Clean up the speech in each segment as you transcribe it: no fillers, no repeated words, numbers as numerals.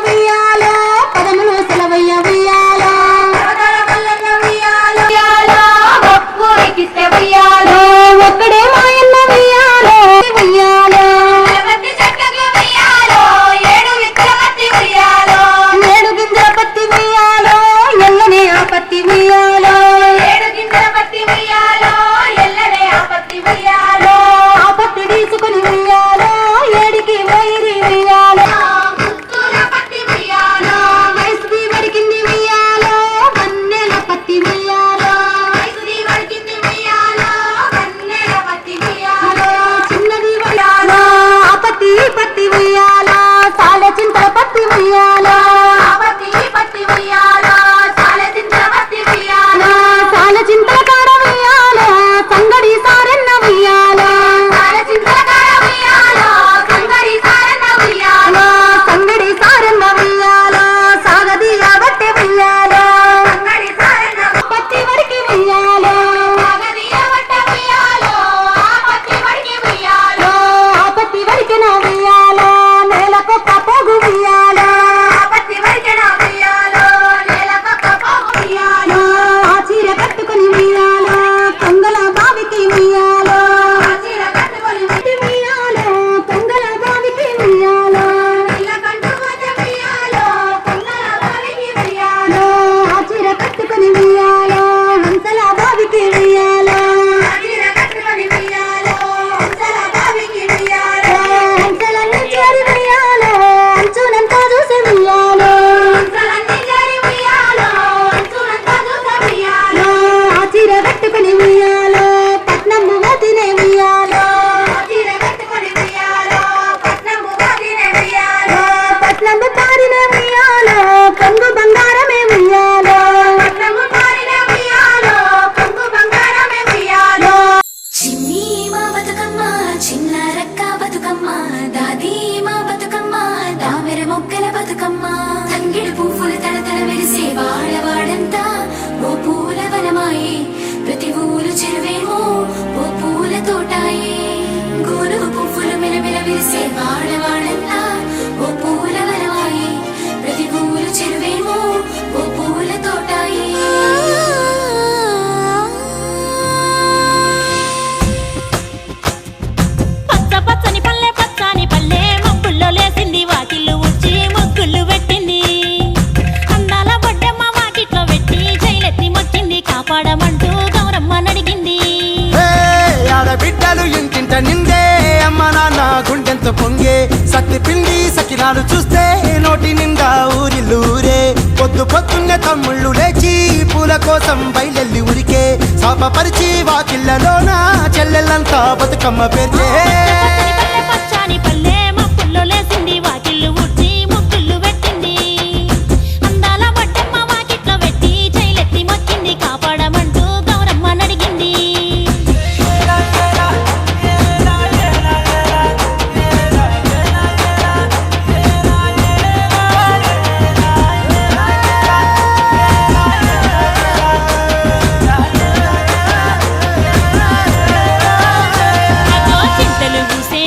ఉయ్యాలో పదములు సెలవయ్య ఉయ్యాలో ఒక్కడే మాయన్న ఉయ్యాలో ఉయ్యాలో ఏడు గింజల పత్తి ఉయ్యాలో ఎల్లనే ఆ పత్తి ఉయ్యాలో ఆ పత్తి తీసుకుని ఉయ్యాలో ఏడికి వైరి ఉయ్యాలో వయసుది వడికింది ఉయ్యాలో వన్నెల పత్తి ఉయ్యాలో చిన్నది ఉయ్యాలో ఆ పత్తి పత్తి ఉయ్యాలో సాలె చింతల పత్తి ఉయ్యాలో సాలె చింతల కాడ ఉయ్యాలో సంగడి సారెన్న ఉయ్యాలో సంగడి సారెన్న ఉయ్యాలో సాగది ఆగట్టె ఉయ్యాలో పత్తి వడికి ఉయ్యాలో ఆ పత్తి వడికిన ఉయ్యాలో నేలకొక్క పోగు ఉయ్యాలో ఆ చీర కట్టుకుని ఉయ్యాలో కొంగల బావికి ఉయ్యాలో ఉయ్యాలో కొంగల బావికి ఉయ్యాలో ఆ చీర కట్టుకుని ఉయ్యాలో హంసల బావికి ఉయ్యాలో హంసలన్నీ చేరి ఉయ్యాలో అంచునంతా చూసి ఉయ్యాలో ఆ చీర కట్టుకుని ఉయ్యాలో పట్నం వదినే ఉయ్యాలో పట్నం పారిన ఉయ్యాలో కొంగు బంగారమే ఉయ్యాలో చిన్ని మా బతుకమ్మ చిన్న రక్క బతుకమ్మ దాది మా బతుకమ్మ దామెర మొక్కల బతుకమ్మ తంగిడి పువ్వులు తడతడ మెరిసే వాడవాడంతా ఓ పూల వనమాయే ప్రతి ఊరు చెరువేమో ఓ పూల తోటాయే గోనుగు పువ్వులు మిలమిల విరిసే వాడవాడంతా ఓ పూల వనమాయే ప్రతి ఊరు చెరువేమో ఓ పూల తోటాయే పచ్చ పచ్చని పల్లె పచ్చని పల్లె మబ్బుల్లో లేసింది వాకిళ్ళు ఊడ్చి ముగ్గులు పెట్టింది అందాల బొడ్డమ్మ వాకిట్లో పెట్టి జైలెత్తి మొక్కింది కాపాడమంటూ గౌరమ్మ నడిగింది ఆడబిడ్డలు ఇంటింట నిందే అమ్మ నాన్న గుండెంత పొంగే సత్తి పిండి సకినాలు చూస్తే నోటి నిండా ఊరిల్లూరే పొద్దు పొద్దున్నే తమ్ముళ్ళు లేచి పూల కోసం బయలెల్లి ఉరికే శాపపరిచి వాకిళ్ళలోన చెల్లెళ్ళంతా బతుకమ్మ పేర్చే పల్లె పచ్చని పల్లె మబ్బుల్లో లేసింది వాకిళ్ళు ఊడ్చి ముగ్గులు పెట్టింది అందాల బొడ్డమ్మ వాకిట్లో పెట్టి జైలెత్తి మొక్కింది కాపాడమంటూ గౌరమ్మ నడిగింది చింతలు పూసే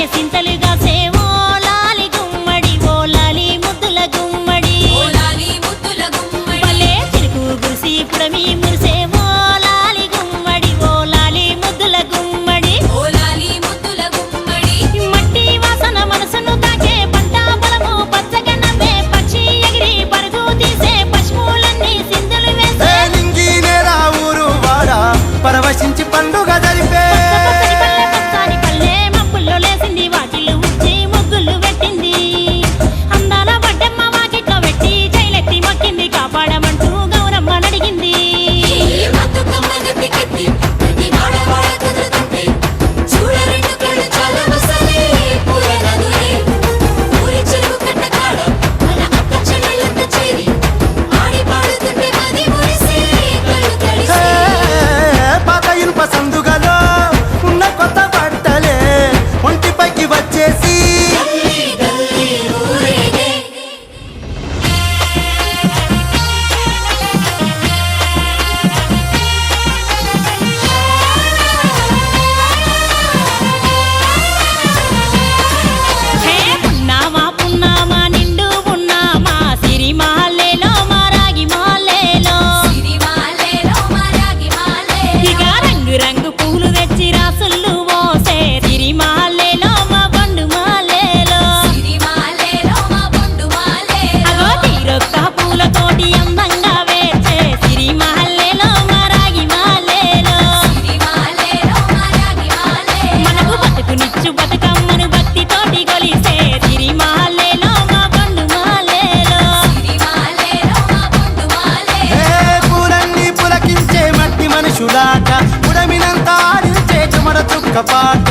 పాట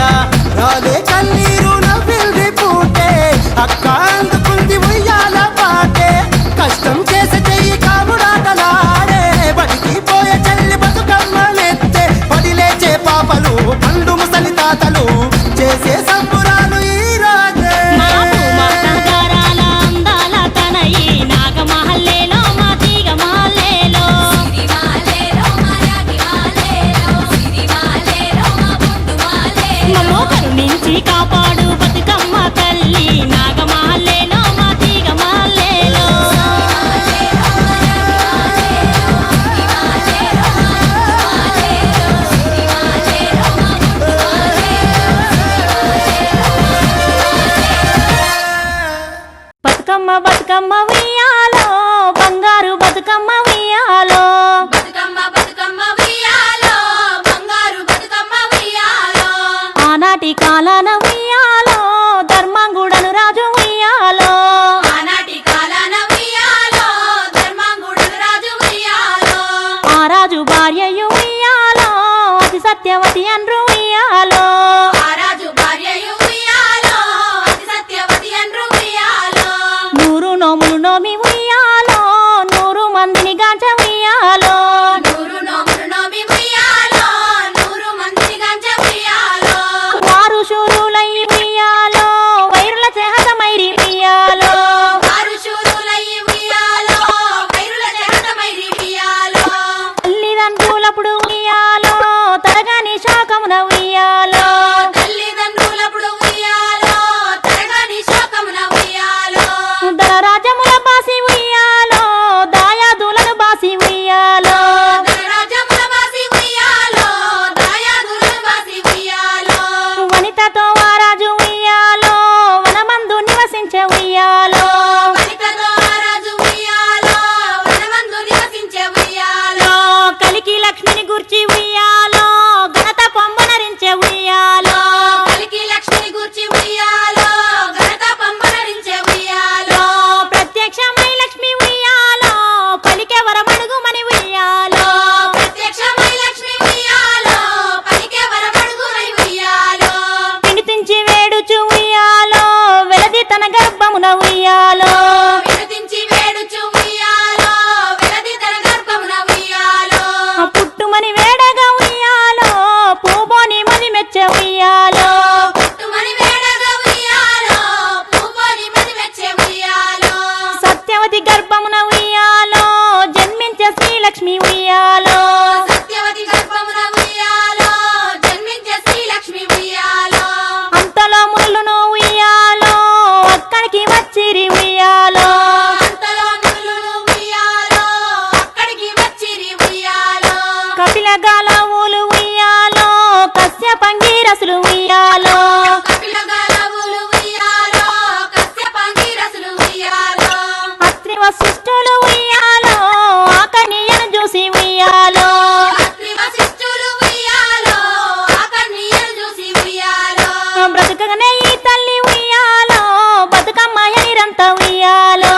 రాలే కన్నీరు నవ్వింది పూటే అక్క అందుకుంది ఉయ్యాల పాటే కష్టం చేసే చెయ్యి కాముడాటలాడే బడికి పోయే చెల్లి బతుకమ్మనెత్తే పడి లేచే పాపలు పండు ముసలి తాతలు చేసే సంబురాలు ఈ రోజే మాపు మాటగారాల అందాల తనయి నాగమహల్లేలో మా తీగ మహల్లేలో మమ్మో కరుణించి కాపాడు బతుకమ్మ తల్లి నాగమహల్లేలో మా తీగ మహల్లేలో బతుకమ్మ బతుకమ్మ ఉయ్యాలో బంగారు బతుకమ్మ ఉయ్యాలో ఆనాటి కాలాన ఉయ్యాలో ధర్మంగుడను రాజు ఉయ్యాలో ఆ రాజు భార్యయు ఉయ్యాలో అతి సత్యవతి అండ్రు ఉయ్యాలో నూరు నోములు నోమి ఉయ్యాలో 100 మందిని గాంచ ఉయ్యాలో వారు శూరులై ఉయ్యాలో వైరుల చేహతమైరి ఉయ్యాలో తల్లిదండ్రులప్పుడు ఉయ్యాలో తరగని శాకమున ఉయ్యాలో రాజముల బాసి ఉయ్యాలో దాయాదులను బాసి ఉయ్యాలో వనితతో వారాజు ఉయ్యాలో వనమందు నివసించే ఉయ్యాలో కలికి లక్ష్మిని గుర్చి ఉయ్యాలో ఘనత పొంబనరించే ఉయ్యాలో ప్రత్యక్షమై లక్ష్మి ఉయ్యాలో పలికే వరమడుగుమని ఉయ్యాలో పిడితించి వేడుచు ఉయ్యాలో వెలది తన గర్భమున ఉయ్యాలో పుట్టుమని వేడగా ఉయ్యాలో పూబోని మది మెచ్చే ఉయ్యాలో సత్యవతి గర్భమున ఉయ్యాలో జన్మించే శ్రీలక్ష్మి ఉయ్యాలో అంతలో మునులను ఉయ్యాలో అక్కడికి వచ్చిరి ఉయ్యాలో కపిల గాలవులు ఉయ్యాలో కశ్యపంగీరసులు ఉయ్యాలో అత్రి వశిష్ఠులు ఉయ్యాలో ఆకర్ణీయను చూసి ఉయ్యాలో బ్రతుకగానే ఈ తల్లి ఉయ్యాలో బతుకమ్మ ఎనిరంత ఉయ్యాలో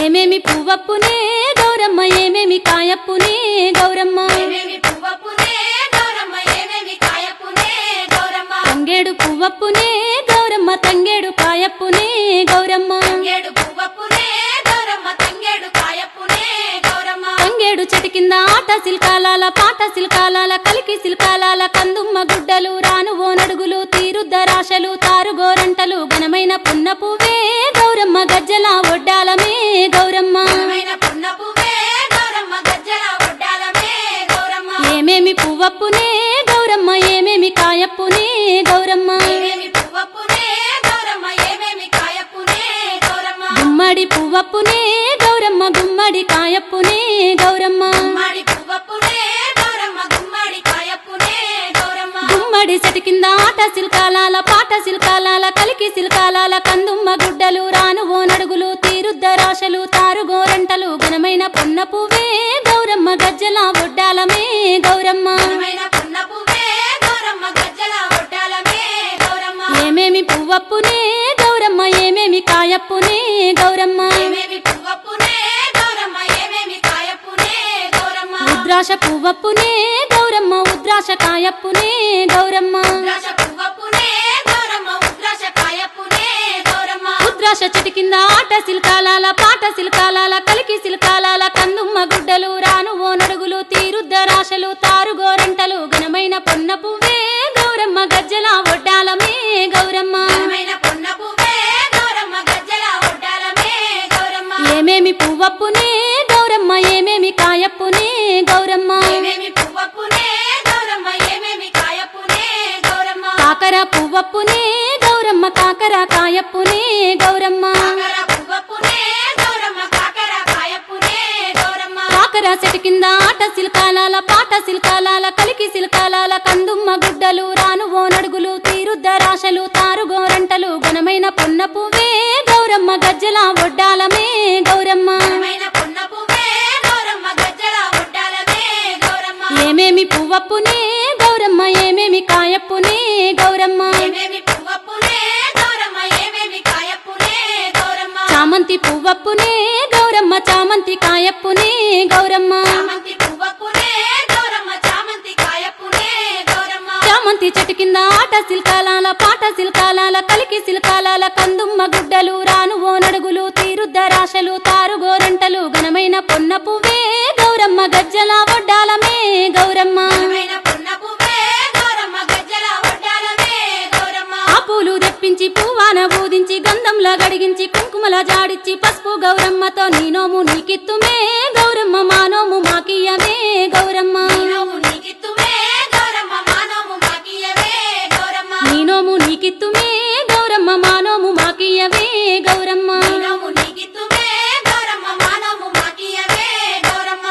ఏమేమి పువ్వప్పునే గౌరమ్మ ఏమేమి కాయప్పునే గౌరమ్మ ఏమేమి పువ్వప్పునే గౌరమ్మ ఏమేమి కాయప్పునే గౌరమ్మ తంగేడు పువ్వప్పునే గౌరమ్మ తంగేడు కాయప్పునే గౌరమ్మ తంగేడు పువ్వప్పునే గౌరమ్మ తంగేడు కాయప్పునే గౌరమ్మ తంగేడు చెట్టు కింద ఆట సిల్కాలాల పాట సిల్కాలాల కలికి సిల్కాలాల కందుమ్మ గుడ్డలు రాను ఓ నడుగులు తీరుద్దరాశలు తారుగోరంటలు ఘనమైన పున్న పువ్వే గౌరమ్మ గజ్జల ఒడ్డాలమే గౌరమ్మ ఘనమైన పున్న పువ్వే గౌరమ్మ గజ్జల ఒడ్డాలమే గౌరమ్మ ఏమేమి పువ్వప్పునే గౌరమ్మ ఏమేమి కాయప్పునే గౌరమ్మ ఏమేమి పువ్వప్పునే గౌరమ్మ ఏమేమి కాయప్పునే గౌరమ్మ గుమ్మడి పువ్వప్పునే గౌరమ్మ గుమ్మడి కాయప్పునే గౌరమ్మ గుమ్మడి పువ్వప్పునే గౌరమ్మ గుమ్మడి కాయప్పునే గౌరమ్మ గుమ్మడి చెట్టు కింద ఆట సిల్కాలాల పాట సిల్కాలాల కలికి సిల్కాలాల కందుమ్మ గుడ్డలు రాను ఓ నడుగులు తీరుద్దరాశలు తారుగోరంటలు ఘనమైన పున్న పువ్వే గౌరమ్మ గజ్జల ఒడ్డాలమే గౌరమ్మ ఘనమైన పున్న పువ్వే గౌరమ్మ గజ్జల ఒడ్డాలమే గౌరమ్మ ఏమేమి పువ్వప్పునే గౌరమ్మ ఏమేమి కాయప్పునే గౌరమ్మ ఏమేమి పువ్వప్పునే గౌరమ్మ ఏమేమి కాయప్పునే గౌరమ్మ ఉద్రాశ పువ్వప్పునే గౌరమ్మ ఉద్రాశ కాయప్పునే గౌరమ్మ ఉద్రాశ పువ్వప్పునే గౌరమ్మ ఉద్రాశ కాయప్పునే గౌరమ్మ ఉద్రాశ చెట్టు కింద ఆట సిల్కాలాల పాట సిల్కాలాల కలికి సిల్కాలాల కందుమ్మ గుడ్డలు రాను ఓ నడుగులు తీరుద్దరాశలు తారుగోరంటలు ఘనమైన పొన్న పువ్వే గౌరమ్మ గజ్జల ఒడ్డాలమే గౌరమ్మ ఘనమైన పున్న పువ్వే గౌరమ్మ గజ్జల ఒడ్డాలమే గౌరమ్మ ఏమేమి పువ్వప్పునే గౌరమ్మ ఏమేమి కాయప్పునే గౌరమ్మ ఏమేమి పువ్వప్పునే గౌరమ్మ ఏమేమి కాయప్పునే గౌరమ్మ కాకర పువ్వప్పునే గౌరమ్మ కాకర కాయప్పునే గౌరమ్మ కాకర పువ్వప్పునే గౌరమ్మ కాకర కాయప్పునే గౌరమ్మ కాకర చెట్టు కింద ఆట సిల్కాలాల పాట సిల్కాలాల కలికి సిల్కాలాల కందుమ్మ గుడ్డలు రాను ఓ నడుగులు తీరుద్దరాశలు తారుగోరంటలు ఘనమైన పున్న పువ్వే గౌరమ్మ గజ్జల ఒడ్డాలమే గౌరమ్మ ఘనమైన పున్న పువ్వే గౌరమ్మ గజ్జల ఒడ్డాలమే గౌరమ్మ ఏమేమి పువ్వప్పునే గౌరమ్మ ఏమేమి కాయప్పునే గౌరమ్మ ఏమేమి పువ్వప్పునే గౌరమ్మ ఏమేమి కాయప్పునే గౌరమ్మ చామంతి పువ్వప్పునే గౌరమ్మ చామంతి కాయప్పునే గౌరమ్మ చామంతి పువ్వప్పునే గౌరమ్మ చామంతి కాయప్పునే గౌరమ్మ చామంతి చెట్టు కింద ఆట సిల్కాలాల పాట సిల్కాలాల కలికి సిల్కాలాల కందుమ్మ గుడ్డలు రాను ఓ నడుగులు తీరుద్దరాశలు తారుగోరంటలు ఘనమైన పొన్న పువ్వే గౌరమ్మ గజ్జల ఒడ్డాలమే గౌరమ్మ ఘనమైన పున్న పువ్వే గౌరమ్మ గజ్జల ఒడ్డాలమే గౌరమ్మ ఆ పూలు తెప్పించి పువ్వాన బూదించి గంధంలా గడిగించి కుంకుమల జాడిచ్చి పసుపు గౌరమ్మతో నీ నోము నీకిత్తుమే గౌరమ్మ మా నోము మాకియ్యవే గౌరమ్మ నీనోము నీకిత్తుమే గౌరమ్మ మానోము మాకియవే గౌరమ్మ నీ నోము నీకిత్తుమే గౌరమ్మ మా నోము మాకియ్యవే గౌరమ్మ నీనోము నీకిత్తుమే గౌరమ్మ మానోము మాకియవే గౌరమ్మ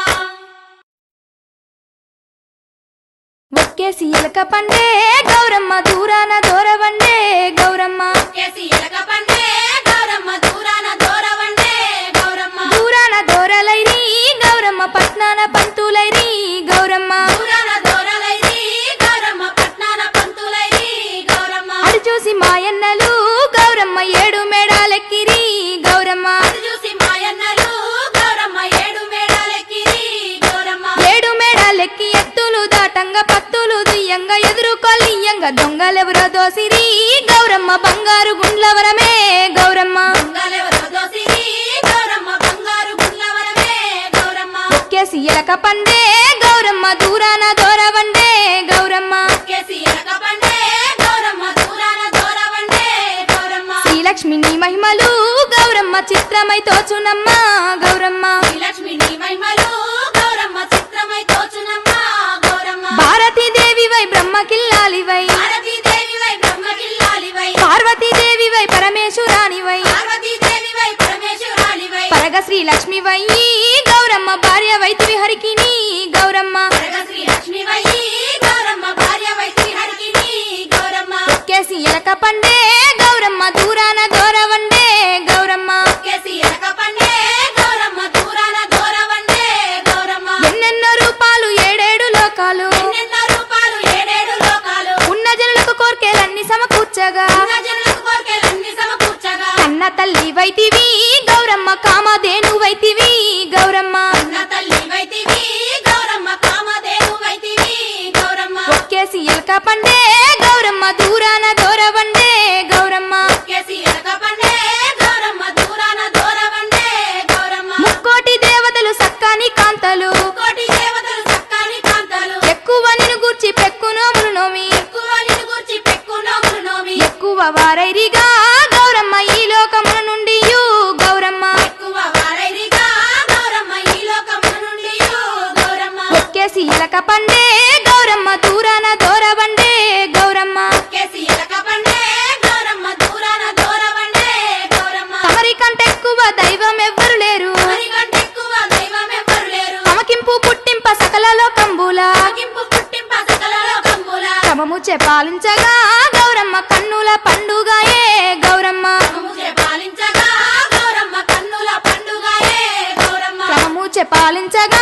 ఒక్కేసి ఎలక పండే గౌరమ్మ దూరాన దూరవండే గౌరమ్మ కేసి ఎలక పండే గౌరమ్మ దూరాన దూరవండే గౌరమ్మ దూరాన దూరలైరి గౌరమ్మ పట్నాన పంతులైరి గౌరమ్మ దూరాన దూరలైరి గౌరమ్మ పట్నాన పంతులైరి గౌరమ్మ అడి చూసి మాయన్నలు గౌరమ్మ ఏడు మేడాలెక్కిరి గౌరమ్మ అది చూసి మాయన్నలు గౌరమ్మ ఏడు మేడాలెక్కిరి గౌరమ్మ ఏడు మేడాలెక్కి ఎత్తులు దాటంగా పత్తులు దుయ్యంగా ఎదురుకొల్లియంగా దొంగలెవరో దోసిరి గౌరమ్మ బంగారు గుండ్లవరమే గౌరమ్మ దొంగలెవరో దోసిరి గౌరమ్మ బంగారు గుండ్లవరమే గౌరమ్మ ఒక్కేసి ఎలక పండే గౌరమ్మ దూరాన దూరవండే గౌరమ్మ కేసి ఎలక పండే గౌరమ్మ దూరాన దూరవండే గౌరమ్మ శ్రీలక్ష్మి నీ మహిమలు గౌరమ్మ చిత్రమై తోచునమ్మ గౌరమ్మ శ్రీలక్ష్మి నీ మహిమలు గౌరమ్మ చిత్రమై తోచునమ్మ గౌరమ్మ భారతీదేవివై బ్రహ్మకిల్లాలివై భారతీదేవివై బ్రహ్మకిల్లాలివై పార్వతీదేవివై పరమేశ్వరానివై పార్వతీదేవివై పరమేశ్వరాలివై పరగ శ్రీలక్ష్మివై గౌరమ్మ భార్య వైతివి హరికిని గౌరమ్మ పరగ శ్రీలక్ష్మివై గౌరమ్మ భార్యవై శ్రీహరికిని గౌరమ్మ ఒక్కేసి ఎలక పండే గౌరమ్మ దూరాన దూరవండే గౌరమ్మ కేసి ఎలక పండే గౌరమ్మ దూరాన దూరవండే గౌరమ్మ ఎన్నెన్నో రూపాలు ఏడేడు లోకాలు ఎన్నెన్నో రూపాలు ఏడేడు లోకాలు ఉన్న జనులకు కోర్కెలన్నీ సమకూర్చగా ఉన్న జనులకు కోర్కెలన్నీ సమకూర్చగా కన్న తల్లి వైతివి గౌరమ్మ కామధేనువై పండే గౌరమ్మ దూరాన దూరవండే గౌరమ్మ ముక్కోటి దేవతలు సక్కాని కాంతలు ఎక్కువ నిన్ను గూర్చి పెక్కు నోములు నోమి ఎక్కువ వారైరిగా గౌరమ్మ ఈ లోకముల నుండి గౌరమ్మ ఒక్కేసి ఇలక పండే గౌరమ్మ దూరాన దూరవండే గౌరమ్మ తమరి కంటే ఎక్కువ దైవం ఎవ్వరు లేరు తమకింపు పుట్టింప సకల లోకంబులా క్రమముచే పాలించగా గౌరమ్మ కన్నుల పండుగయే గౌరమ్మ క్రమముచే పాలించగా